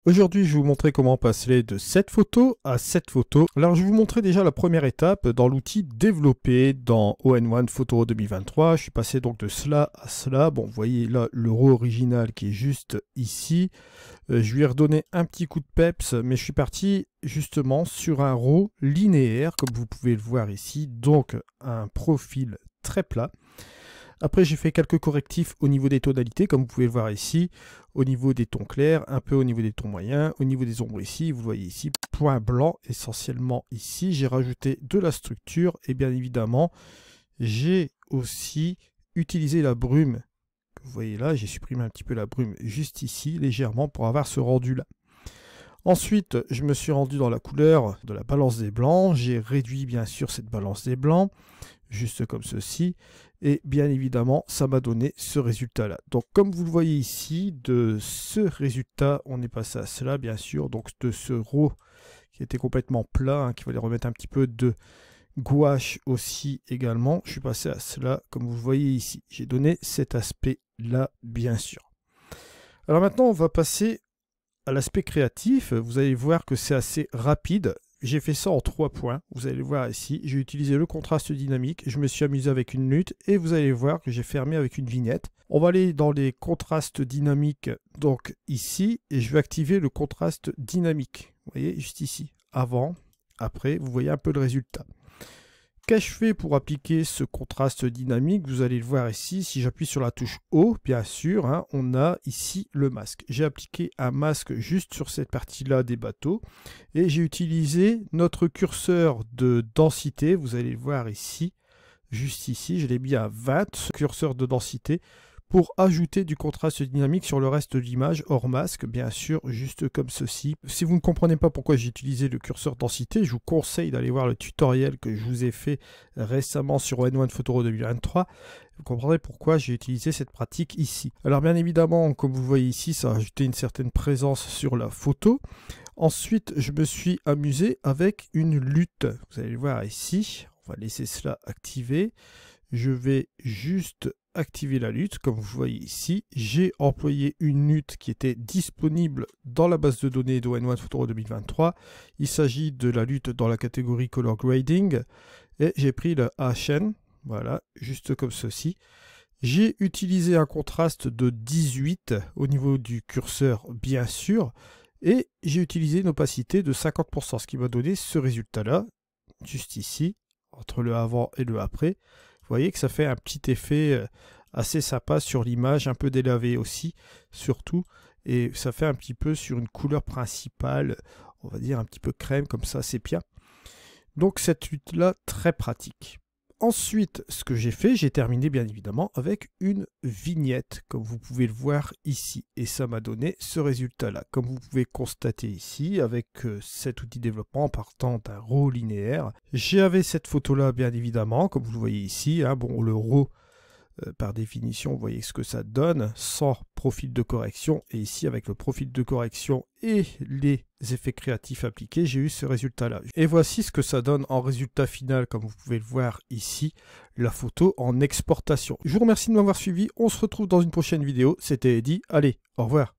Aujourd'hui, je vais vous montrer comment passer de cette photo à cette photo. Alors, je vais vous montrer déjà la première étape dans l'outil développé dans All-in-One Photo 2023. Je suis passé donc de cela à cela. Bon, vous voyez là le RAW original qui est juste ici. Je lui ai redonné un petit coup de peps, mais je suis parti justement sur un RAW linéaire, comme vous pouvez le voir ici. Donc, un profil très plat. Après, j'ai fait quelques correctifs au niveau des tonalités, comme vous pouvez le voir ici, au niveau des tons clairs, un peu au niveau des tons moyens, au niveau des ombres ici, vous voyez ici, point blanc essentiellement ici. J'ai rajouté de la structure et bien évidemment, j'ai aussi utilisé la brume. Vous voyez là, j'ai supprimé un petit peu la brume juste ici, légèrement, pour avoir ce rendu-là. Ensuite, je me suis rendu dans la couleur de la balance des blancs. J'ai réduit bien sûr cette balance des blancs, juste comme ceci. Et bien évidemment, ça m'a donné ce résultat-là. Donc, comme vous le voyez ici, de ce résultat, on est passé à cela, bien sûr. Donc, de ce RAW qui était complètement plat, qu'il fallait remettre un petit peu de gouache aussi également. Je suis passé à cela, comme vous le voyez ici. J'ai donné cet aspect-là, bien sûr. Alors maintenant, on va passer à l'aspect créatif. Vous allez voir que c'est assez rapide. J'ai fait ça en 3 points, vous allez le voir ici. J'ai utilisé le contraste dynamique, je me suis amusé avec une lutte et vous allez voir que j'ai fermé avec une vignette. On va aller dans les contrastes dynamiques, donc ici, et je vais activer le contraste dynamique. Vous voyez, juste ici, avant, après, vous voyez un peu le résultat. Qu'ai-je fait pour appliquer ce contraste dynamique? Vous allez le voir ici, si j'appuie sur la touche O, bien sûr, on a ici le masque. J'ai appliqué un masque juste sur cette partie-là des bateaux et j'ai utilisé notre curseur de densité, vous allez le voir ici, juste ici, je l'ai mis à 20, curseur de densité, pour ajouter du contraste dynamique sur le reste de l'image, hors masque, bien sûr, juste comme ceci. Si vous ne comprenez pas pourquoi j'ai utilisé le curseur densité, je vous conseille d'aller voir le tutoriel que je vous ai fait récemment sur All-in-One Photo 2023. Vous comprendrez pourquoi j'ai utilisé cette pratique ici. Alors bien évidemment, comme vous voyez ici, ça a ajouté une certaine présence sur la photo. Ensuite, je me suis amusé avec une lutte. Vous allez le voir ici. On va laisser cela activé. Je vais juste activer la lutte, comme vous voyez ici. J'ai employé une lutte qui était disponible dans la base de données d'All-in-One Photo 2023. Il s'agit de la lutte dans la catégorie Color Grading. Et j'ai pris le HN, voilà, juste comme ceci. J'ai utilisé un contraste de 18 au niveau du curseur, bien sûr. Et j'ai utilisé une opacité de 50%, ce qui m'a donné ce résultat-là, juste ici, entre le avant et le après. Vous voyez que ça fait un petit effet assez sympa sur l'image, un peu délavé aussi, surtout. Et ça fait un petit peu sur une couleur principale, on va dire un petit peu crème, comme ça, sépia. Donc cette lutte-là, très pratique. Ensuite, ce que j'ai fait, j'ai terminé bien évidemment avec une vignette, comme vous pouvez le voir ici. Et ça m'a donné ce résultat-là. Comme vous pouvez constater ici, avec cet outil développement en partant d'un RAW linéaire. J'avais cette photo-là, bien évidemment, comme vous le voyez ici. Bon, le RAW, par définition, vous voyez ce que ça donne, sans profil de correction. Et ici, avec le profil de correction et les effets créatifs appliqués, j'ai eu ce résultat-là. Et voici ce que ça donne en résultat final, comme vous pouvez le voir ici, la photo en exportation. Je vous remercie de m'avoir suivi. On se retrouve dans une prochaine vidéo. C'était Eddy. Allez, au revoir.